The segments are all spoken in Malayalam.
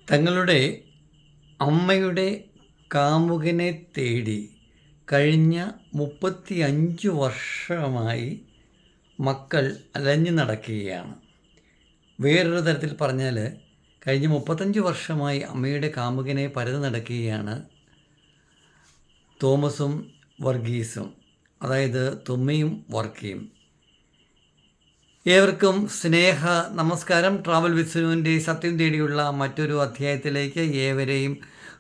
തങ്ങളുടെ അമ്മയുടെ കാമുകനെ തേടി കഴിഞ്ഞ 35 വർഷമായി മക്കൾ അലഞ്ഞു നടക്കുകയാണ്. വേറൊരു തരത്തിൽ പറഞ്ഞാൽ കഴിഞ്ഞ 35 വർഷമായി അമ്മയുടെ കാമുകനെ പരതി നടക്കുകയാണ് തോമസും വർഗീസും, അതായത് തുമ്മയും വർക്കിയും. ഏവർക്കും സ്നേഹ നമസ്കാരം. ട്രാവൽ വിത്ത് സുനുവിൻ്റെ സത്യം തേടിയുള്ള മറ്റൊരു അധ്യായത്തിലേക്ക് ഏവരെയും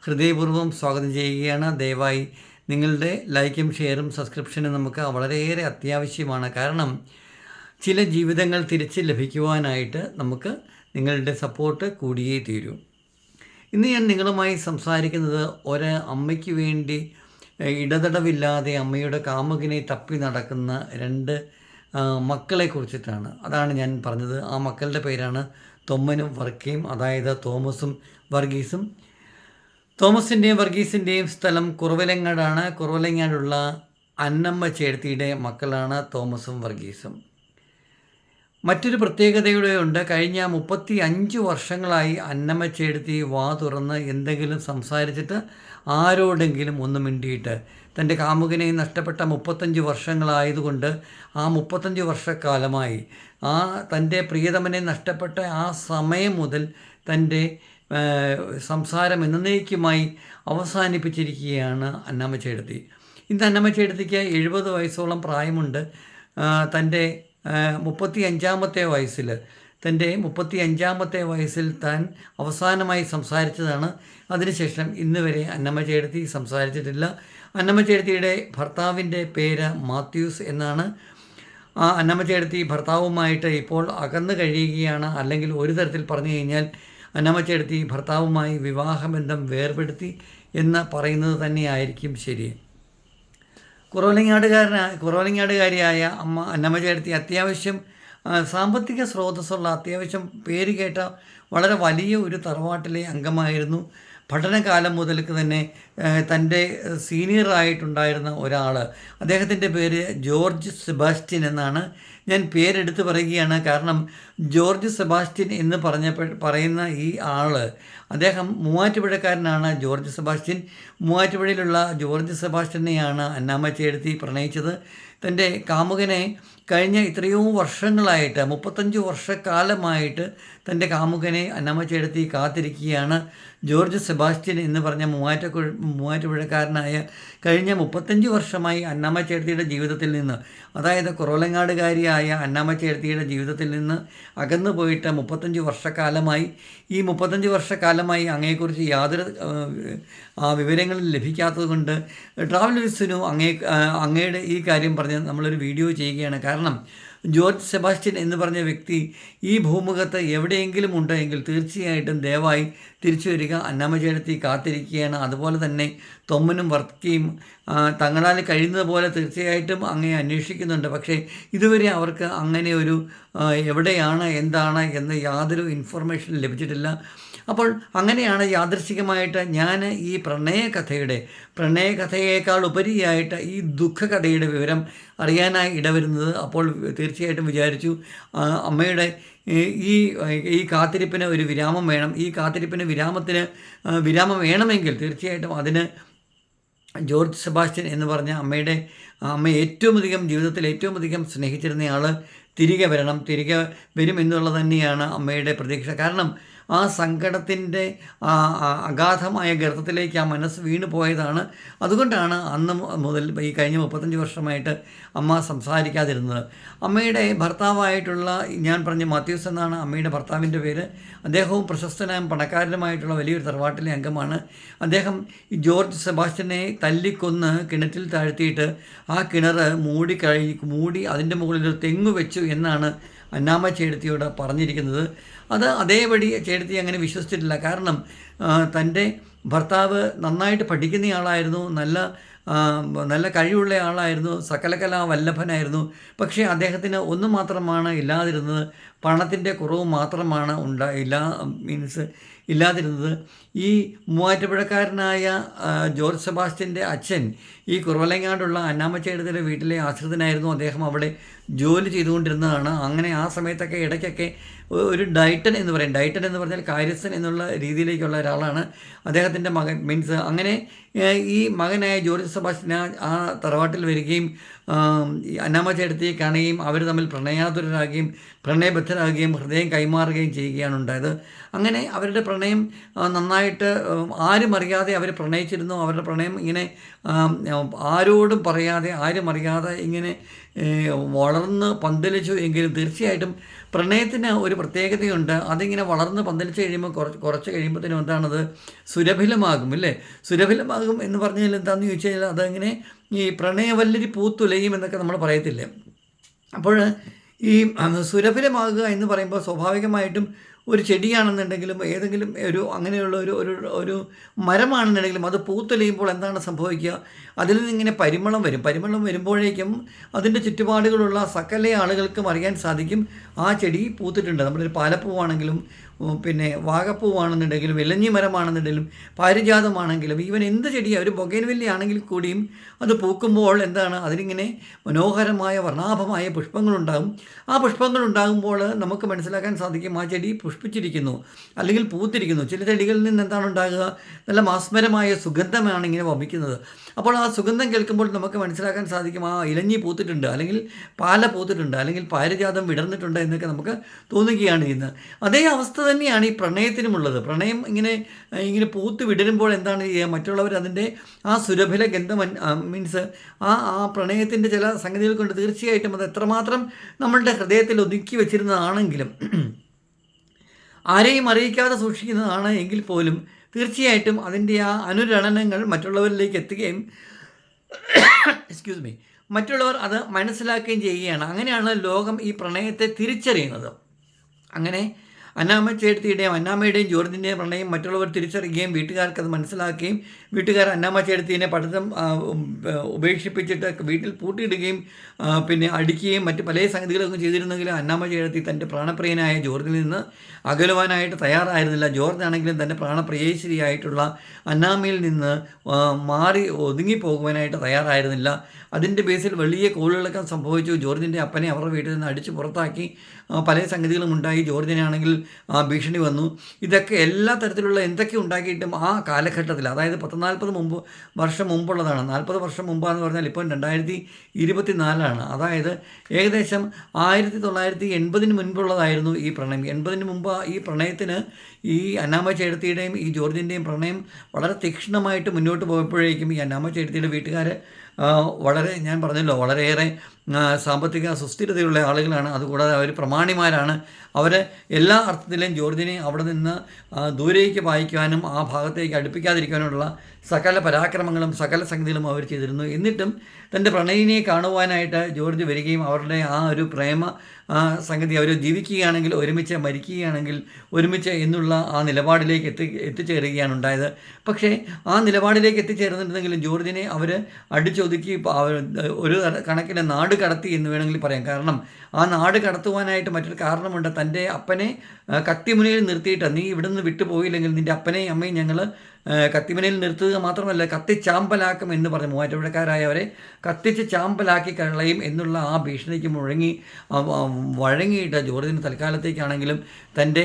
ഹൃദയപൂർവ്വം സ്വാഗതം ചെയ്യുകയാണ്. ദയവായി നിങ്ങളുടെ ലൈക്കും ഷെയറും സബ്സ്ക്രിപ്ഷനും നമുക്ക് വളരെയേറെ അത്യാവശ്യമാണ്. കാരണം ചില ജീവിതങ്ങൾ തിരിച്ച് ലഭിക്കുവാനായിട്ട് നമുക്ക് നിങ്ങളുടെ സപ്പോർട്ട് കൂടിയേ തീരൂ. ഇന്ന് ഞാൻ നിങ്ങളുമായി സംസാരിക്കുന്നത് ഒരു അമ്മയ്ക്ക് വേണ്ടി ഇടതടവില്ലാതെ അമ്മയുടെ കാമുകനെ തപ്പി നടക്കുന്ന രണ്ട് മക്കളെ കുറിച്ചിട്ടാണ്. അതാണ് ഞാൻ പറഞ്ഞത്. ആ മക്കളുടെ പേരാണ് തൊമ്മനും വർക്കിയും, അതായത് തോമസും വർഗീസും. തോമസിൻ്റെയും വർഗീസിൻ്റെയും സ്ഥലം കുറവലങ്ങാടാണ്. കുറവലങ്ങാടുള്ള അന്നമ്മ ചേർത്തിയുടെ മക്കളാണ് തോമസും വർഗീസും. മറ്റൊരു പ്രത്യേകതയുടെ ഉണ്ട്. കഴിഞ്ഞ 35 വർഷങ്ങളായി അന്നമ്മ ചേർത്തി വാ തുറന്ന് എന്തെങ്കിലും സംസാരിച്ചിട്ട് ആരോടെങ്കിലും ഒന്ന് മിണ്ടിയിട്ട് തൻ്റെ കാമുകനെ നഷ്ടപ്പെട്ട 35 വർഷങ്ങളായതുകൊണ്ട് ആ 35 വർഷക്കാലമായി തൻ്റെ പ്രിയതമനെ നഷ്ടപ്പെട്ട ആ സമയം മുതൽ തൻ്റെ സംസാരം എന്നേക്കുമായി അവസാനിപ്പിച്ചിരിക്കുകയാണ് അന്നമ്മ ചേട്ടത്തി. ഇന്ന് അന്നമ്മ ചേട്ടത്തിക്ക് 70 വയസ്സോളം പ്രായമുണ്ട്. തൻ്റെ 35-ാമത്തെ വയസ്സിൽ തൻ്റെ 35-ാമത്തെ വയസ്സിൽ താൻ അവസാനമായി സംസാരിച്ചതാണ്. അതിനുശേഷം ഇന്ന് വരെ അന്നമ്മ ചേട്ടത്തി സംസാരിച്ചിട്ടില്ല. അന്നമ്മ ചേട്ടത്തിയുടെ ഭർത്താവിൻ്റെ പേര് മാത്യൂസ് എന്നാണ്. ആ അന്നമ്മ ചേട്ടത്തി ഭർത്താവുമായിട്ട് ഇപ്പോൾ അകന്നു കഴിയുകയാണ്. അല്ലെങ്കിൽ ഒരു തരത്തിൽ പറഞ്ഞു കഴിഞ്ഞാൽ അന്നമ്മ ചേട്ടത്തി ഭർത്താവുമായി വിവാഹബന്ധം വേർപെടുത്തി എന്ന് പറയുന്നത് തന്നെയായിരിക്കും ശരി. കുറവലങ്ങാടുകാരിയായ അമ്മ അന്നമ്മ ചേട്ടത്തി അത്യാവശ്യം സാമ്പത്തിക സ്രോതസ്സുള്ള, അത്യാവശ്യം പേര് കേട്ട വളരെ വലിയ ഒരു തറവാട്ടിലെ അംഗമായിരുന്നു. പഠനകാലം മുതൽക്ക് തന്നെ തൻ്റെ സീനിയറായിട്ടുണ്ടായിരുന്ന ഒരാൾ, അദ്ദേഹത്തിൻ്റെ പേര് ജോർജ് സെബാസ്റ്റ്യൻ എന്നാണ്. ഞാൻ പേരെടുത്ത് പറയുകയാണ്, കാരണം ജോർജ് സെബാസ്റ്റ്യൻ എന്ന് പറയുന്ന ഈ ആൾ, അദ്ദേഹം മൂവാറ്റുപുഴക്കാരനാണ്. ജോർജ് സെബാസ്റ്റ്യൻ, മൂവാറ്റുപുഴയിലുള്ള ജോർജ് സെബാസ്റ്റ്യനെയാണ് അന്നമ്മ ചേട്ടത്തി പ്രണയിച്ചത്. തൻ്റെ കാമുകനെ കഴിഞ്ഞ എത്രയോ വർഷങ്ങളായിട്ട്, 35 വർഷക്കാലമായിട്ട് തൻ്റെ കാമുകനെ അന്നമ്മ ചേട്ടത്തി കാത്തിരിക്കുകയാണ്. ജോർജ് സെബാസ്റ്റ്യൻ എന്ന് പറഞ്ഞ മൂവാറ്റുപുഴക്കാരനായ കഴിഞ്ഞ 35 വർഷമായി അന്നമ്മ ചേട്ടത്തിയുടെ ജീവിതത്തിൽ നിന്ന്, അതായത് കുറവലങ്ങാടുകാരിയായ അന്നമ്മ ചേട്ടത്തിയുടെ ജീവിതത്തിൽ നിന്ന് അകന്നു പോയിട്ട് 35 വർഷക്കാലമായി. ഈ 35 വർഷക്കാലമായി അങ്ങയെക്കുറിച്ച് യാതൊരു വിവരങ്ങളും ലഭിക്കാത്തത് കൊണ്ട് ട്രാവൽ വിത്ത് സുനു അങ്ങയുടെ ഈ കാര്യം പറഞ്ഞ് നമ്മളൊരു വീഡിയോ ചെയ്യുകയാണ്. കാരണം ജോർജ് സെബാസ്റ്റ്യൻ എന്ന് പറഞ്ഞ വ്യക്തി ഈ ഭൂമുഖത്ത് എവിടെയെങ്കിലും ഉണ്ടെങ്കിൽ തീർച്ചയായിട്ടും ദയവായി തിരിച്ചു വരിക. അന്നമ്മ ചേട്ടത്തി കാത്തിരിക്കുകയാണ്. അതുപോലെ തന്നെ തൊമ്മനും വർക്കിയും തങ്ങളാൽ കഴിയുന്നത് പോലെ തീർച്ചയായിട്ടും അങ്ങയെ അന്വേഷിക്കുന്നുണ്ട്. പക്ഷേ ഇതുവരെ അവർക്ക് അങ്ങനെ ഒരു എവിടെയാണ് എന്താണ് എന്ന് യാതൊരു ഇൻഫർമേഷൻ ലഭിച്ചിട്ടില്ല. അപ്പോൾ അങ്ങനെയാണ് യാദൃശ്ചികമായിട്ട് ഞാൻ ഈ പ്രണയകഥയേക്കാൾ ഉപരിയായിട്ട് ഈ ദുഃഖകഥയുടെ വിവരം അറിയാനായി ഇടവരുന്നത്. അപ്പോൾ തീർച്ചയായിട്ടും വിചാരിച്ചു അമ്മയുടെ ഈ കാത്തിരിപ്പിന് ഒരു വിരാമം വേണം. ഈ കാത്തിരിപ്പിന് വിരാമം വേണമെങ്കിൽ തീർച്ചയായിട്ടും അതിന് ജോർജ് സെബാസ്റ്റ്യൻ എന്ന് പറഞ്ഞ അമ്മ ജീവിതത്തിൽ ഏറ്റവും അധികം സ്നേഹിച്ചിരുന്നയാൾ തിരികെ വരും എന്നുള്ളത് തന്നെയാണ് അമ്മയുടെ പ്രതീക്ഷ. കാരണം ആ സങ്കടത്തിൻ്റെ അഗാധമായ ഗർത്തത്തിലേക്ക് ആ മനസ്സ് വീണു പോയതാണ്. അതുകൊണ്ടാണ് അന്ന് മുതൽ ഈ കഴിഞ്ഞ 35 വർഷമായിട്ട് അമ്മ സംസാരിക്കാതിരുന്നത്. അമ്മയുടെ ഭർത്താവായിട്ടുള്ള, ഞാൻ പറഞ്ഞ മാത്യൂസ് എന്നാണ് അമ്മയുടെ ഭർത്താവിൻ്റെ പേര്. അദ്ദേഹവും പ്രശസ്തനായ പണക്കാരനുമായിട്ടുള്ള വലിയൊരു തറവാട്ടിലെ അംഗമാണ്. അദ്ദേഹം ജോർജ് സെബാസ്റ്റ്യനെ തല്ലിക്കൊന്ന് കിണറ്റിൽ താഴ്ത്തിയിട്ട് ആ കിണർ മൂടി അതിൻ്റെ മുകളിൽ ഒരു തെങ്ങ് വെച്ചു എന്നാണ് അന്നമ്മ ചേട്ടത്തിയോട് പറഞ്ഞിരിക്കുന്നത്. അത് അതേപടി ചേട്ടത്തി അങ്ങനെ വിശ്വസിച്ചിട്ടില്ല. കാരണം തൻ്റെ ഭർത്താവ് നന്നായിട്ട് പഠിക്കുന്നയാളായിരുന്നു, നല്ല കഴിവുള്ള ആളായിരുന്നു, സകലകലാ വല്ലഭനായിരുന്നു. പക്ഷേ അദ്ദേഹത്തിന് ഒന്ന് മാത്രമാണ് ഇല്ലാതിരുന്നത്, പണത്തിൻ്റെ കുറവ് മാത്രമാണ് ഇല്ലാതിരുന്നത്. ഈ മൂവാറ്റുപുഴക്കാരനായ ജോർജ് സെബാസ്റ്റ്യൻ്റെ അച്ഛൻ ഈ കുറവലങ്ങാടുള്ള അന്നമ്മ ചേട്ടത്തിയുടെ വീട്ടിലെ ആശ്രിതനായിരുന്നു. അദ്ദേഹം അവിടെ ജോലി ചെയ്തുകൊണ്ടിരുന്നതാണ്. അങ്ങനെ ആ സമയത്തൊക്കെ ഇടയ്ക്കൊക്കെ ഒരു ഡയറ്റൻ എന്ന് പറയും, ഡയറ്റൻ എന്ന് പറഞ്ഞാൽ കാര്യസ്ഥൻ എന്നുള്ള രീതിയിലേക്കുള്ള ഒരാളാണ് അദ്ദേഹത്തിൻ്റെ മകൻ. മീൻസ് അങ്ങനെ ഈ മകനായ ജോർജ് സെബാസ്റ്റ്യൻ ആ തറവാട്ടിൽ വരികയും അന്നാമ്മ ചേട്ടത്തിയെ കാണുകയും അവർ തമ്മിൽ പ്രണയാതുരരാകുകയും പ്രണയബദ്ധരാകുകയും ഹൃദയം കൈമാറുകയും ചെയ്യുകയാണ് ഉണ്ടായത്. അങ്ങനെ അവരുടെ പ്രണയം നന്നായിട്ട് ആരും അറിയാതെ അവർ പ്രണയിച്ചിരുന്നു. അവരുടെ പ്രണയം ഇങ്ങനെ ആരോടും പറയാതെ ആരും അറിയാതെ ഇങ്ങനെ വളർന്ന് പന്തലിച്ചു. എങ്കിലും തീർച്ചയായിട്ടും പ്രണയത്തിന് ഒരു പ്രത്യേകതയുണ്ട്. അതിങ്ങനെ വളർന്ന് പന്തലിച്ച് കഴിയുമ്പോൾ കുറച്ച് കഴിയുമ്പോഴത്തേനും എന്താണത് സുരഭിലമാകും, അല്ലേ? സുരഭിലമാകും എന്ന് പറഞ്ഞാൽ എന്താണെന്ന് ചോദിച്ചു കഴിഞ്ഞാൽ അതങ്ങനെ ഈ പ്രണയവല്ലരി പൂത്തുലയും എന്നൊക്കെ നമ്മൾ പറയത്തില്ലേ. അപ്പോൾ ഈ സുരഭിലമാകുക എന്ന് പറയുമ്പോൾ സ്വാഭാവികമായിട്ടും ഒരു ചെടിയാണെന്നുണ്ടെങ്കിലും ഏതെങ്കിലും അങ്ങനെയുള്ള ഒരു മരമാണെന്നുണ്ടെങ്കിലും അത് പൂത്തുലയുമ്പോൾ എന്താണ് സംഭവിക്കുക? അതിൽ നിന്നിങ്ങനെ പരിമളം വരും. പരിമളം വരുമ്പോഴേക്കും അതിൻ്റെ ചുറ്റുപാടുകളുള്ള സകല ആളുകൾക്കും അറിയാൻ സാധിക്കും ആ ചെടി പൂത്തിട്ടുണ്ട്. നമ്മുടെ ഒരു പാലപ്പൂവാണെങ്കിലും പിന്നെ വാഗപ്പൂവാണെന്നുണ്ടെങ്കിലും ഇലഞ്ഞി മരമാണെന്നുണ്ടെങ്കിലും പാരിജാതമാണെങ്കിലും ഈവൻ എന്ത് ചെടിയാണ്, ഒരു ബൊഗൈൻവില്ല ആണെങ്കിൽ കൂടിയും അത് പൂക്കുമ്പോൾ എന്താണ് അതിനിങ്ങനെ മനോഹരമായ വർണ്ണാഭമായ പുഷ്പങ്ങളുണ്ടാകും. ആ പുഷ്പങ്ങളുണ്ടാകുമ്പോൾ നമുക്ക് മനസ്സിലാക്കാൻ സാധിക്കും ആ ചെടി പുഷ്പിച്ചിരിക്കുന്നു അല്ലെങ്കിൽ പൂത്തിരിക്കുന്നു. ചില ചെടികളിൽ നിന്ന് എന്താണ് ഉണ്ടാകുക? നല്ല മാസ്മരമായ സുഗന്ധമാണ് ഇങ്ങനെ വമിക്കുന്നത്. അപ്പോൾ ആ സുഗന്ധം കേൾക്കുമ്പോൾ നമുക്ക് മനസ്സിലാക്കാൻ സാധിക്കും ആ ഇലഞ്ഞി പൂത്തിട്ടുണ്ട്, അല്ലെങ്കിൽ പാല പൂത്തിട്ടുണ്ട്, അല്ലെങ്കിൽ പാരിജാതം വിടർന്നിട്ടുണ്ട് എന്നൊക്കെ നമുക്ക് തോന്നുകയാണ് ചെയ്യുന്നത്. അതേ അവസ്ഥ തന്നെയാണ് ഈ പ്രണയത്തിനുമുള്ളത്. പ്രണയം ഇങ്ങനെ പൂത്ത് വിടരുമ്പോൾ എന്താണ് ചെയ്യുക? മറ്റുള്ളവർ അതിൻ്റെ ആ സുരഭില ഗന്ധം മീൻസ് ആ പ്രണയത്തിൻ്റെ ചില സംഗതികൾ കൊണ്ട് തീർച്ചയായിട്ടും അത് എത്രമാത്രം നമ്മളുടെ ഹൃദയത്തിൽ ഒതുക്കി വെച്ചിരുന്നതാണെങ്കിലും ആരെയും അറിയിക്കാതെ സൂക്ഷിക്കുന്നതാണ് എങ്കിൽ പോലും തീർച്ചയായിട്ടും അതിൻ്റെ ആ അനുരണനങ്ങൾ മറ്റുള്ളവരിലേക്ക് എത്തുകയും മറ്റുള്ളവർ അത് മനസ്സിലാക്കുകയും ചെയ്യുകയാണ്. അങ്ങനെയാണ് ലോകം ഈ പ്രണയത്തെ തിരിച്ചറിയുന്നത്. അങ്ങനെ അന്നാമ്മ ചേട്ടത്തിയുടെയും അന്നാമ്മയുടെയും ജോർജിൻ്റെയും പ്രണയം മറ്റുള്ളവർ തിരിച്ചറിയുകയും വീട്ടുകാർക്ക് അത് മനസ്സിലാക്കുകയും വീട്ടുകാർ അന്നാമ്മ ചേട്ടത്തിനെ പഠിത്തം ഉപേക്ഷിപ്പിച്ചിട്ട് വീട്ടിൽ പൂട്ടിയിടുകയും പിന്നെ അടിക്കുകയും മറ്റ് പല സംഗതികളൊക്കെ ചെയ്തിരുന്നെങ്കിലും അന്നാമ്മ ചേട്ടത്തി തൻ്റെ പ്രാണപ്രിയനായ ജോർജിൽ നിന്ന് അകലുവാനായിട്ട് തയ്യാറായിരുന്നില്ല. ജോർജ് ആണെങ്കിലും തൻ്റെ പ്രാണപ്രിയേശ്വരിയായിട്ടുള്ള അന്നാമ്മയിൽ നിന്ന് മാറി ഒതുങ്ങിപ്പോകുവാനായിട്ട് തയ്യാറായിരുന്നില്ല. അതിൻ്റെ ബേസിൽ വലിയ കോളുകളൊക്കെ സംഭവിച്ചു. ജോർജിൻ്റെ അപ്പനെ അവരുടെ വീട്ടിൽ നിന്ന് അടിച്ച് പുറത്താക്കി പല സംഗതികളും ഉണ്ടായി. ജോർജിനാണെങ്കിൽ ഭീഷണി വന്നു. ഇതൊക്കെ എല്ലാ തരത്തിലുള്ള എന്തൊക്കെ ഉണ്ടാക്കിയിട്ടും ആ കാലഘട്ടത്തിൽ, അതായത് 40 വർഷം മുമ്പുള്ളതാണ്. 40 വർഷം മുമ്പാന്ന് പറഞ്ഞാൽ ഇപ്പം 2024 അതായത് ഏകദേശം 1980 മുൻപുള്ളതായിരുന്നു ഈ പ്രണയം. 80 മുമ്പ് ഈ പ്രണയത്തിന് ഈ അന്നാമ്മ ചേട്ടത്തിയുടെയും ഈ ജോർജിൻ്റെയും പ്രണയം വളരെ തീക്ഷ്ണമായിട്ട് മുന്നോട്ട് പോയപ്പോഴേക്കും ഈ അന്നാമ്മ ചേട്ടത്തിയുടെ വീട്ടുകാർ വളരെ, ഞാൻ പറഞ്ഞല്ലോ, വളരെയേറെ സാമ്പത്തിക സുസ്ഥിരതയുള്ള ആളുകളാണ്. അതുകൂടാതെ അവർ പ്രമാണിമാരാണ്. അവർ എല്ലാ അർത്ഥത്തിലും ജോർജിനെ അവിടെ നിന്ന് ദൂരേക്ക് വായിക്കുവാനും ആ ഭാഗത്തേക്ക് അടുപ്പിക്കാതിരിക്കാനുള്ള സകല പരാക്രമങ്ങളും സകല സംഗതികളും അവർ ചെയ്തിരുന്നു. എന്നിട്ടും തൻ്റെ പ്രണയിനെ കാണുവാനായിട്ട് ജോർജ് വരികയും അവരുടെ ആ ഒരു പ്രേമ സംഗതി അവർ ജീവിക്കുകയാണെങ്കിൽ ഒരുമിച്ച്, മരിക്കുകയാണെങ്കിൽ ഒരുമിച്ച് എന്നുള്ള ആ നിലപാടിലേക്ക് എത്തിച്ചേരുകയാണ് ഉണ്ടായത്. പക്ഷേ ആ നിലപാടിലേക്ക് എത്തിച്ചേർന്നിട്ടുണ്ടെങ്കിലും ജോർജിനെ അവർ അടിച്ചൊതുക്കി ഒരു കണക്കിന് നാട് കടത്തി എന്ന് വേണമെങ്കിൽ പറയാം. കാരണം ആ നാട് കടത്തുവാനായിട്ട് മറ്റൊരു കാരണമുണ്ട്. തൻ്റെ അപ്പനെ കത്തിമുനയിൽ നിർത്തിയിട്ട് നീ ഇവിടുന്ന് വിട്ടുപോയില്ലെങ്കിൽ നിൻ്റെ അപ്പനെയും അമ്മയും ഞങ്ങൾ കത്തിമുനയിൽ നിർത്തുക മാത്രമല്ല കത്തിച്ചാമ്പലാക്കും എന്ന് പറഞ്ഞു. മൂവാറ്റുപുഴക്കാരായവരെ കത്തിച്ച് ചാമ്പലാക്കി കളയും എന്നുള്ള ആ ഭീഷണിക്ക് വഴങ്ങിയിട്ട് ജോർജിന് തൽക്കാലത്തേക്കാണെങ്കിലും തൻ്റെ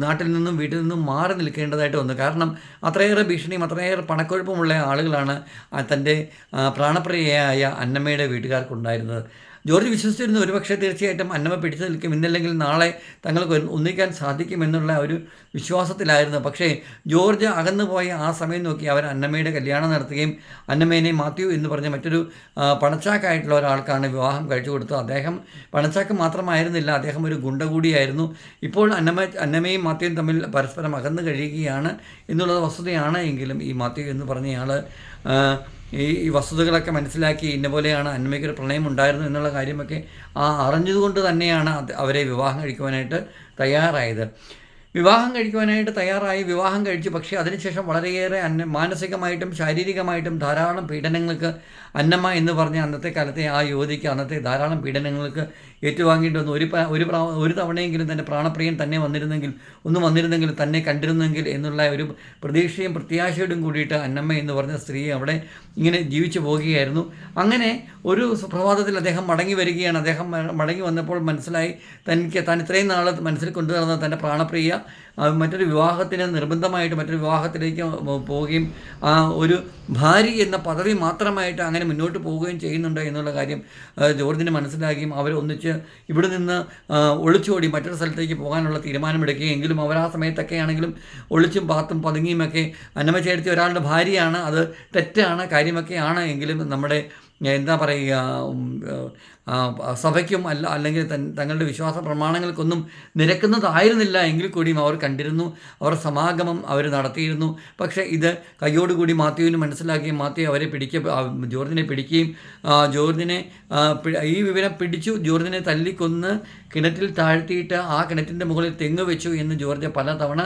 നാട്ടിൽ നിന്നും വീട്ടിൽ നിന്നും മാറി നിൽക്കേണ്ടതായിട്ട് വന്നു. കാരണം അത്രയേറെ ഭീഷണിയും അത്രയേറെ പണക്കൊഴുപ്പമുള്ള ആളുകളാണ് തൻ്റെ പ്രാണപ്രിയയായ അന്നമ്മയുടെ വീട്ടുകാർക്കുണ്ടായിരുന്നത്. ജോർജ് വിശ്വസിച്ചിരുന്നു ഒരുപക്ഷെ തീർച്ചയായിട്ടും അന്നമ്മ പിടിച്ചു നിൽക്കും, ഇന്നല്ലെങ്കിൽ നാളെ തങ്ങൾക്ക് ഒന്നിക്കാൻ സാധിക്കുമെന്നുള്ള ഒരു വിശ്വാസത്തിലായിരുന്നു. പക്ഷേ ജോർജ് അകന്നുപോയ ആ സമയം നോക്കി അവർ അന്നമ്മയുടെ കല്യാണം നടത്തുകയും അന്നമ്മേനെ മാത്യു എന്ന് പറഞ്ഞ മറ്റൊരു പണച്ചാക്കായിട്ടുള്ള ഒരാൾക്കാണ് വിവാഹം കഴിച്ചു കൊടുത്തത്. അദ്ദേഹം പണച്ചാക്ക് മാത്രമായിരുന്നില്ല, അദ്ദേഹം ഒരു ഗുണ്ട കൂടിയായിരുന്നു. ഇപ്പോൾ അന്നമ്മയും മാത്യുവും തമ്മിൽ പരസ്പരം അകന്നു കഴിയുകയാണ് എന്നുള്ളത് വസ്തുതയാണ്. എങ്കിലും ഈ മാത്യു എന്ന് പറഞ്ഞയാൾ ഈ വസ്തുതകളൊക്കെ മനസ്സിലാക്കി ഇന്നപോലെയാണ് അന്നമ്മയ്ക്കൊരു പ്രണയം ഉണ്ടായിരുന്നു എന്നുള്ള കാര്യമൊക്കെ അറിഞ്ഞതുകൊണ്ട് തന്നെയാണ് അവരെ വിവാഹം കഴിക്കുവാനായിട്ട് തയ്യാറായത്. വിവാഹം കഴിച്ചു. പക്ഷേ അതിനുശേഷം വളരെയേറെ മാനസികമായിട്ടും ശാരീരികമായിട്ടും ധാരാളം പീഡനങ്ങൾക്ക് അന്നമ്മ എന്ന് പറഞ്ഞ അന്നത്തെ കാലത്തെ ആ യുവതിക്ക് ധാരാളം പീഡനങ്ങൾക്ക് ഏറ്റുവാങ്ങേണ്ടി വന്നു. ഒരു തവണയെങ്കിലും തൻ്റെ പ്രാണപ്രിയൻ തന്നെ വന്നിരുന്നെങ്കിൽ തന്നെ കണ്ടിരുന്നെങ്കിൽ എന്നുള്ള ഒരു പ്രതീക്ഷയും പ്രത്യാശയോടും കൂടിയിട്ട് അന്നമ്മ എന്ന് പറഞ്ഞ സ്ത്രീ അവിടെ ഇങ്ങനെ ജീവിച്ചു പോവുകയായിരുന്നു. അങ്ങനെ ഒരു സുപ്രഭാതത്തിൽ അദ്ദേഹം മടങ്ങി വരികയാണ്. അദ്ദേഹം മടങ്ങി വന്നപ്പോൾ മനസ്സിലായി താൻ ഇത്രയും നാൾ മനസ്സിൽ കൊണ്ടുവരുന്ന തൻ്റെ പ്രാണപ്രിയ നിർബന്ധമായിട്ട് മറ്റൊരു വിവാഹത്തിലേക്ക് പോവുകയും ഒരു ഭാര്യ എന്ന പദവി മാത്രമായിട്ട് അങ്ങനെ മുന്നോട്ട് പോവുകയും ചെയ്യുന്നുണ്ട് എന്നുള്ള കാര്യം ജോർജിന് മനസ്സിലാക്കുകയും അവരൊന്നിച്ച് ഇവിടെ നിന്ന് ഒളിച്ചോടി മറ്റൊരു സ്ഥലത്തേക്ക് പോകാനുള്ള തീരുമാനമെടുക്കുകയും എങ്കിലും അവർ ആ സമയത്തൊക്കെ ആണെങ്കിലും ഒളിച്ചും പാത്തും പതുങ്ങിയുമൊക്കെ അന്നമ്മ ചേട്ടത്തി ഒരാളുടെ ഭാര്യയാണ്, അത് തെറ്റാണ് കാര്യമൊക്കെയാണ് എങ്കിലും നമ്മുടെ എന്താ പറയുക സഭയ്ക്കും അല്ലെങ്കിൽ തങ്ങളുടെ വിശ്വാസ പ്രമാണങ്ങൾക്കൊന്നും നിരക്കുന്നതായിരുന്നില്ല എങ്കിൽ കൂടിയും അവർ കണ്ടിരുന്നു, അവർ സമാഗമം അവർ നടത്തിയിരുന്നു. പക്ഷേ ഇത് കയ്യോടുകൂടി മാത്യുവിന് മനസ്സിലാക്കുകയും മാത്യു അവരെ ജോർജിനെ പിടിക്കുകയും ജോർജിനെ ഈ വിവരം പിടിച്ചു ജോർജിനെ തല്ലിക്കൊന്ന് കിണറ്റിൽ താഴ്ത്തിയിട്ട് ആ കിണറ്റിൻ്റെ മുകളിൽ തെങ്ങ് വെച്ചു എന്ന് ജോർജ് പലതവണ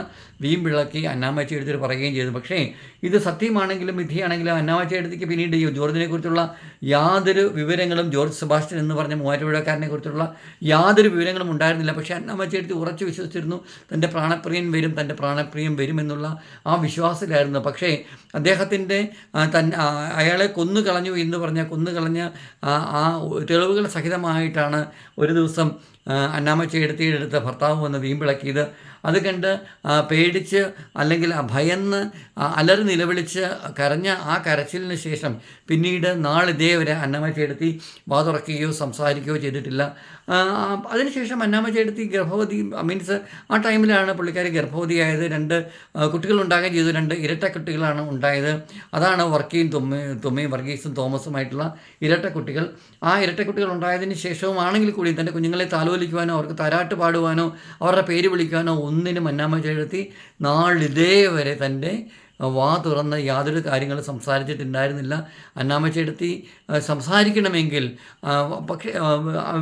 വീമ്പിളക്കി അന്നാമ്മച്ചി എടുത്തിട്ട് പറയുകയും ചെയ്തു. പക്ഷേ ഇത് സത്യമാണെങ്കിലും വിധിയാണെങ്കിലും അന്നാമ്മച്ചി എടുത്തേക്ക് പിന്നീട് ജോർജിനെ കുറിച്ചുള്ള യാതൊരു വിവരങ്ങളും ജോർജ് സെബാസ്റ്റ്യൻ എന്ന് പറഞ്ഞ മൂവാറ്റുപുഴക്കാരനെ കുറിച്ചുള്ള യാതൊരു വിവരങ്ങളും ഉണ്ടായിരുന്നില്ല. പക്ഷേ അന്നാമ്മച്ചി എടുത്ത് ഉറച്ചു വിശ്വസിച്ചിരുന്നു തൻ്റെ പ്രാണപ്രിയം വരുമെന്നുള്ള ആ വിശ്വാസത്തിലായിരുന്നു. പക്ഷേ അദ്ദേഹത്തിൻ്റെ അയാളെ കൊന്നുകളഞ്ഞു എന്ന് പറഞ്ഞ ആ തെളിവുകൾ സഹിതമായിട്ടാണ് ഒരു ദിവസം അന്നാമ്മച്ചി എടുത്ത ഭർത്താവ് വന്ന് വീമ്പിളക്കിയത്. അത് കണ്ട് പേടിച്ച് അല്ലെങ്കിൽ ഭയന്ന് അലറി നിലവിളിച്ച് കരഞ്ഞ ആ കരച്ചിലിന് ശേഷം പിന്നീട് നാളിതേവരെ അന്നാമ്മച്ചി എടുത്തി വാതുറക്കുകയോ സംസാരിക്കുകയോ ചെയ്തിട്ടില്ല. അതിനുശേഷം അന്നാമ്മച്ചി എടുത്തി ഗർഭവതി ആ ടൈമിലാണ് പുള്ളിക്കാരി ഗർഭവതിയായത്. 2 കുട്ടികളുണ്ടാകുകയും ചെയ്തു. 2 ഇരട്ട കുട്ടികളാണ് ഉണ്ടായത്. അതാണ് തുമ്മയും വർഗീസും തോമസുമായിട്ടുള്ള ഇരട്ട കുട്ടികൾ. ആ ഇരട്ട കുട്ടികൾ ഉണ്ടായതിന് ശേഷവുമാണെങ്കിൽ കൂടി തൻ്റെ കുഞ്ഞുങ്ങളെ താലോലിക്കുവാനോ അവർക്ക് താരാട്ട് പാടുവാനോ അവരുടെ പേര് വിളിക്കുവാനോ ഒന്നിനും അന്നാമ്മച്ചി എടുത്തി നാളിതേവരെ തൻ്റെ വാ തുറന്ന് യാതൊരു കാര്യങ്ങളും സംസാരിച്ചിട്ടുണ്ടായിരുന്നില്ല. അന്നാമ്മച്ചി എടുത്തി സംസാരിക്കണമെങ്കിൽ പക്ഷേ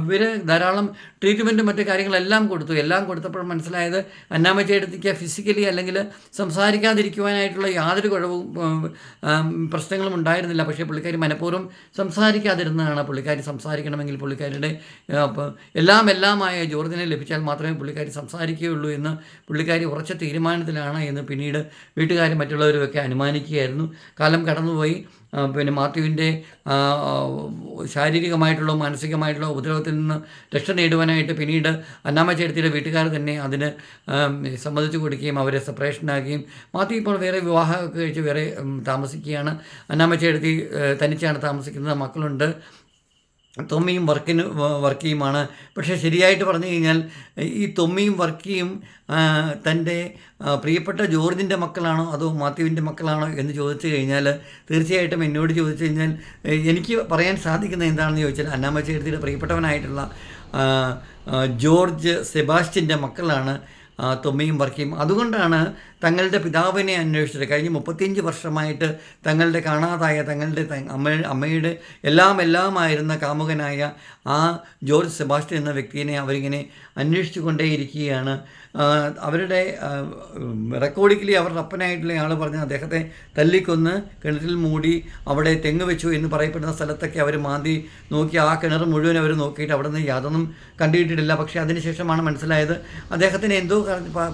ഇവർ ധാരാളം ട്രീറ്റ്മെൻറ്റും മറ്റു കാര്യങ്ങളെല്ലാം കൊടുത്തപ്പോൾ മനസ്സിലായത് അന്നാമ്മച്ചി എടുത്തിക്ക് ഫിസിക്കലി അല്ലെങ്കിൽ സംസാരിക്കാതിരിക്കുവാനായിട്ടുള്ള യാതൊരു പ്രശ്നങ്ങളും ഉണ്ടായിരുന്നില്ല. പക്ഷേ പുള്ളിക്കാരി മനഃപൂർവ്വം സംസാരിക്കാതിരുന്നതാണ്. പുള്ളിക്കാരി സംസാരിക്കണമെങ്കിൽ പുള്ളിക്കാരിയുടെ എല്ലാമായ ജോർജിനെ ലഭിച്ചാൽ മാത്രമേ പുള്ളിക്കാരി സംസാരിക്കുകയുള്ളൂ എന്ന് പുള്ളിക്കാരി ഉറച്ച തീരുമാനത്തിലാണ് എന്ന് പിന്നീട് വീട്ടുകാരും മറ്റുള്ളവരുമൊക്കെ അനുമാനിക്കുകയായിരുന്നു. കാലം കടന്നുപോയി. പിന്നെ മാത്യുവിൻ്റെ ശാരീരികമായിട്ടുള്ള മാനസികമായിട്ടുള്ള ഉപദ്രവത്തിൽ നിന്ന് രക്ഷ നേടുവാനായിട്ട് പിന്നീട് അന്നാമ്മച്ചി എടുത്തിയുടെ വീട്ടുകാർ തന്നെ അതിന് സമ്മതിച്ചു കൊടുക്കുകയും അവരെ സെപ്പറേഷനാകുകയും മാത്യു ഇപ്പോൾ വേറെ വിവാഹമൊക്കെ കഴിച്ച് വേറെ താമസിക്കുകയാണ്. അന്നാമ്മച്ചി എടുത്തി തനിച്ചാണ് താമസിക്കുന്നത്. മക്കളുണ്ട്. തൊമ്മിയും വർക്കിയുമാണ്. പക്ഷേ ശരിയായിട്ട് പറഞ്ഞു കഴിഞ്ഞാൽ ഈ തൊമ്മിയും വർക്കിയും തൻ്റെ പ്രിയപ്പെട്ട ജോർജിൻ്റെ മക്കളാണോ അതോ മാത്യുവിൻ്റെ മക്കളാണോ എന്ന് ചോദിച്ചു കഴിഞ്ഞാൽ തീർച്ചയായിട്ടും എന്നോട് ചോദിച്ചു കഴിഞ്ഞാൽ എനിക്ക് പറയാൻ സാധിക്കുന്നത് എന്താണെന്ന് ചോദിച്ചാൽ അന്നാമ്മച്ചി എടുത്തിയുടെ പ്രിയപ്പെട്ടവനായിട്ടുള്ള ജോർജ് സെബാസ്റ്റ്യൻ്റെ മക്കളാണ് തൊമ്മിയും വർക്കിയും. അതുകൊണ്ടാണ് തങ്ങളുടെ പിതാവിനെ അന്വേഷിച്ചത്. കഴിഞ്ഞ 35 വർഷമായിട്ട് തങ്ങളുടെ കാണാതായ അമ്മയുടെ എല്ലാമായിരുന്ന കാമുകനായ ആ ജോർജ് സെബാസ്റ്റ്യൻ എന്ന വ്യക്തിയെ അവരിങ്ങനെ അന്വേഷിച്ചു കൊണ്ടേയിരിക്കുകയാണ്. അവരുടെ റെക്കോർഡിക്കലി അവരുടെ അപ്പനായിട്ടുള്ള ആൾ പറഞ്ഞ അദ്ദേഹത്തെ തല്ലിക്കൊന്ന് കിണറ്റിൽ മൂടി അവിടെ തെങ്ങ് വെച്ചു എന്ന് പറയപ്പെടുന്ന സ്ഥലത്തൊക്കെ അവർ മാന്തി നോക്കി. ആ കിണർ മുഴുവൻ അവർ നോക്കിയിട്ട് അവിടെ നിന്ന് യാതൊന്നും കണ്ടിട്ടില്ല. പക്ഷേ അതിനുശേഷമാണ് മനസ്സിലായത് അദ്ദേഹത്തിനെ എന്തോ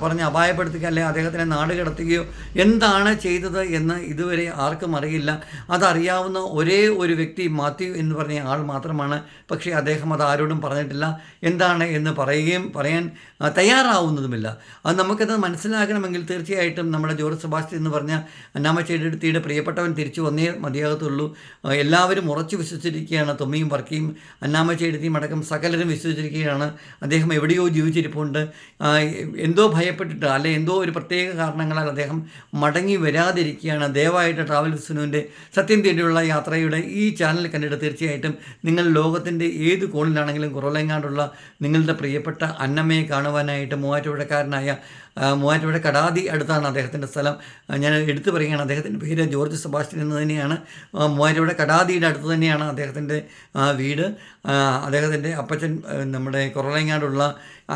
പറഞ്ഞ് അപായപ്പെടുത്തുക അല്ലെങ്കിൽ അദ്ദേഹത്തിനെ നാട് കടത്തുകയോ എന്താണ് ചെയ്തത് എന്ന് ഇതുവരെ ആർക്കും അറിയില്ല. അതറിയാവുന്ന ഒരേ ഒരു വ്യക്തി മാത്യു എന്ന് പറഞ്ഞ ആൾ മാത്രമാണ്. പക്ഷേ അദ്ദേഹം അത് ആരോടും പറഞ്ഞിട്ടില്ല. എന്താണ് എന്ന് പറയാൻ തയ്യാറാവുന്നതുമില്ല. അത് നമുക്കത് മനസ്സിലാക്കണമെങ്കിൽ തീർച്ചയായിട്ടും നമ്മുടെ ജോർജ് സെബാസ്റ്റ്യൻ എന്ന് പറഞ്ഞ അന്നാമ്മച്ചി എടുത്തിയുടെ പ്രിയപ്പെട്ടവൻ തിരിച്ചു വന്നേ മതിയാകത്തുള്ളൂ. എല്ലാവരും ഉറച്ചു വിശ്വസിച്ചിരിക്കുകയാണ്. തൊമ്മിയും വർക്കിയും അന്നാമ്മച്ചി എടുത്തിയും അടക്കം സകലരും വിശ്വസിച്ചിരിക്കുകയാണ് അദ്ദേഹം എവിടെയോ ജീവിച്ചിരിപ്പുണ്ട്. എന്തോ ഭയപ്പെട്ടിട്ട് അല്ലെ എന്തോ ഒരു പ്രത്യേക കാരണങ്ങളാൽ അദ്ദേഹം മടങ്ങി വരാതിരിക്കുകയാണ്. ദയവായിട്ട് ട്രാവൽ വിസ്നുവിൻ്റെ സത്യം തേടിയുള്ള യാത്രയുടെ ഈ ചാനൽ കണ്ടിട്ട് തീർച്ചയായിട്ടും നിങ്ങൾ ലോകത്തിൻ്റെ ഏത് കോണിലാണെങ്കിലും കുറവലങ്ങാടുള്ള നിങ്ങളുടെ പ്രിയപ്പെട്ട അന്നമ്മയെ കാണുവാനായിട്ട് മൂവാറ്റുപുഴ കടാതി അടുത്താണ് അദ്ദേഹത്തിൻ്റെ സ്ഥലം. ഞാൻ എടുത്തു പറയുകയാണ്. അദ്ദേഹത്തിൻ്റെ പേര് ജോർജ് സെബാസ്റ്റ്യൻ എന്ന് തന്നെയാണ്. മൂവാറ്റുപുഴ കടാതിയുടെ അടുത്ത് തന്നെയാണ് അദ്ദേഹത്തിൻ്റെ വീട്. അദ്ദേഹത്തിൻ്റെ അപ്പച്ചൻ നമ്മുടെ കുറവലങ്ങാടുള്ള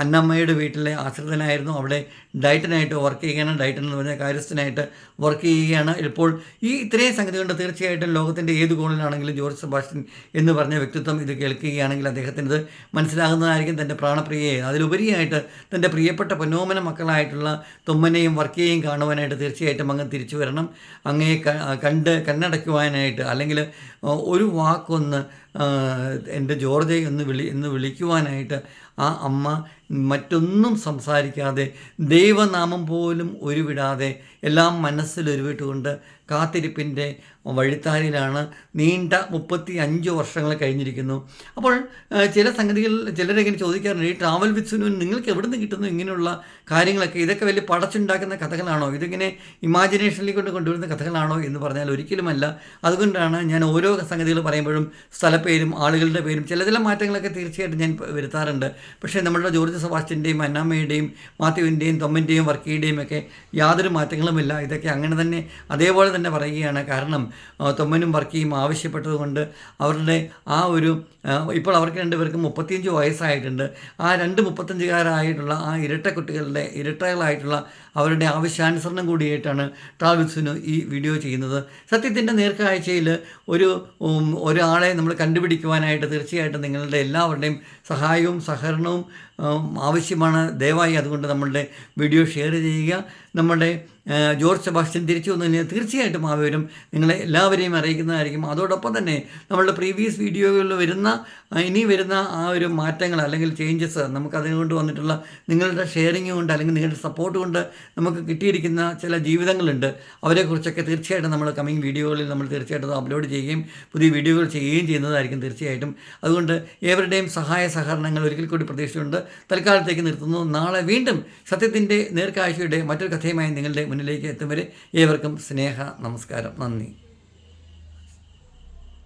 അന്നമ്മയുടെ വീട്ടിലെ ആശ്രിതനായിരുന്നു. അവിടെ ഡയറ്റനായിട്ട് വർക്ക് ചെയ്യുകയാണ്. ഡയറ്റൻ എന്ന് പറഞ്ഞ കാര്യസ്ഥനായിട്ട് വർക്ക് ചെയ്യുകയാണ്. ഇപ്പോൾ ഈ ഇത്രയും സംഗതി കൊണ്ട് തീർച്ചയായിട്ടും ലോകത്തിൻ്റെ ഏത് കോണിലാണെങ്കിലും ജോർജ് സെബാസ്റ്റ്യൻ എന്ന് പറഞ്ഞ വ്യക്തിത്വം ഇത് കേൾക്കുകയാണെങ്കിൽ അദ്ദേഹത്തിന് ഇത് മനസ്സിലാകുന്നതായിരിക്കും. തൻ്റെ പ്രാണപ്രിയയെ, അതിലുപരിയായിട്ട് തൻ്റെ പ്രിയപ്പെട്ട പൊന്നോമന മക്കളായിട്ടുള്ള തുമ്മനെയും വർക്കിയെയും കാണുവാനായിട്ട് തീർച്ചയായിട്ടും അങ്ങ് തിരിച്ചു വരണം. അങ്ങയെ കണ്ണടയ്ക്കുവാനായിട്ട്, അല്ലെങ്കിൽ ഒരു വാക്കൊന്ന് എൻ്റെ ജോർജയെ എന്ന് വിളിക്കുവാനായിട്ട് ആ അമ്മ മറ്റൊന്നും സംസാരിക്കാതെ, ദൈവനാമം പോലും ഉരുവിടാതെ എല്ലാം മനസ്സിലൊരുവിട്ടുകൊണ്ട് കാത്തിരിപ്പിൻ്റെ വഴിത്താരിലാണ്. നീണ്ട 35 വർഷങ്ങൾ കഴിഞ്ഞിരിക്കുന്നു. അപ്പോൾ ചില സംഗതികൾ ചിലരെങ്ങനെ ചോദിക്കാറുണ്ട്, ഈ ട്രാവൽ വിത്ത് സുനു നിങ്ങൾക്ക് എവിടെ നിന്ന് കിട്ടുന്നു ഇങ്ങനെയുള്ള കാര്യങ്ങളൊക്കെ? ഇതൊക്കെ വലിയ പടച്ചുണ്ടാക്കുന്ന കഥകളാണോ? ഇതിങ്ങനെ ഇമാജിനേഷനിലേക്ക് കൊണ്ടുവരുന്ന കഥകളാണോ എന്ന് പറഞ്ഞാൽ ഒരിക്കലുമല്ല. അതുകൊണ്ടാണ് ഞാൻ ഓരോ സംഗതികൾ പറയുമ്പോഴും സ്ഥലപ്പേരും ആളുകളുടെ പേരും ചില മാറ്റങ്ങളൊക്കെ തീർച്ചയായിട്ടും ഞാൻ വരുത്താറുണ്ട്. പക്ഷേ നമ്മളുടെ ജോർജ് സെബാസ്റ്റ്യൻ്റെയും അന്നാമ്മയുടെയും മാത്യുവിൻ്റെയും തൊമ്മൻ്റെയും വർക്കിയുടെയും ഒക്കെ യാതൊരു മാറ്റങ്ങളുമില്ല. ഇതൊക്കെ അങ്ങനെ തന്നെ അതേപോലെ തന്നെ പറയുകയാണ്. കാരണം തൊമ്മനും വർക്കിയും ആവശ്യപ്പെട്ടതുകൊണ്ട് അവരുടെ ആ ഒരു ഇപ്പോൾ അവർക്ക് രണ്ടുപേർക്കും 35 വയസ്സായിട്ടുണ്ട്. ആ 35കാരായിട്ടുള്ള ആ ഇരട്ടകളായിട്ടുള്ള അവരുടെ ആവശ്യാനുസരണം കൂടിയായിട്ടാണ് ട്രാവൽ വിത്ത് സുനു ഈ വീഡിയോ ചെയ്യുന്നത്. സത്യത്തിൻ്റെ നേർക്കാഴ്ചയിൽ ഒരാളെ നമ്മൾ കണ്ടുപിടിക്കുവാനായിട്ട് തീർച്ചയായിട്ടും നിങ്ങളുടെ എല്ലാവരുടെയും സഹായവും സഹകരണവും ആവശ്യമാണ്. ദയവായി അതുകൊണ്ട് നമ്മളുടെ വീഡിയോ ഷെയർ ചെയ്യുക. നമ്മുടെ ജോർജ് സെബാസ്റ്റ്യൻ തിരിച്ചു വന്നു കഴിഞ്ഞാൽ തീർച്ചയായിട്ടും ആ വിവരം നിങ്ങളെ എല്ലാവരെയും അറിയിക്കുന്നതായിരിക്കും. അതോടൊപ്പം തന്നെ നമ്മളുടെ പ്രീവിയസ് വീഡിയോകളിൽ ഇനി വരുന്ന ആ ഒരു മാറ്റങ്ങൾ അല്ലെങ്കിൽ ചേഞ്ചസ് നമുക്കതിനുകൊണ്ട് വന്നിട്ടുള്ള നിങ്ങളുടെ ഷെയറിങ് കൊണ്ട് അല്ലെങ്കിൽ നിങ്ങളുടെ സപ്പോർട്ട് കൊണ്ട് നമുക്ക് കിട്ടിയിരിക്കുന്ന ചില ജീവിതങ്ങളുണ്ട്. അവരെക്കുറിച്ചൊക്കെ തീർച്ചയായിട്ടും നമ്മൾ കമ്മിങ് വീഡിയോകളിൽ നമ്മൾ തീർച്ചയായിട്ടും അപ്ലോഡ് ചെയ്യുകയും പുതിയ വീഡിയോകൾ ചെയ്യുകയും ചെയ്യുന്നതായിരിക്കും തീർച്ചയായിട്ടും. അതുകൊണ്ട് ഏവരുടെയും സഹായ സഹകരണങ്ങൾ ഒരിക്കൽ കൂടി പ്രതീക്ഷിച്ചുകൊണ്ട് തൽക്കാലത്തേക്ക് നിർത്തുന്നു. നാളെ വീണ്ടും സത്യത്തിൻ്റെ നേർക്കാഴ്ചയുടെ മറ്റൊരു കഥയുമായി നിങ്ങളുടെ മുന്നിലേക്ക് എത്തും വരെ ഏവർക്കും സ്നേഹ നമസ്കാരം. നന്ദി.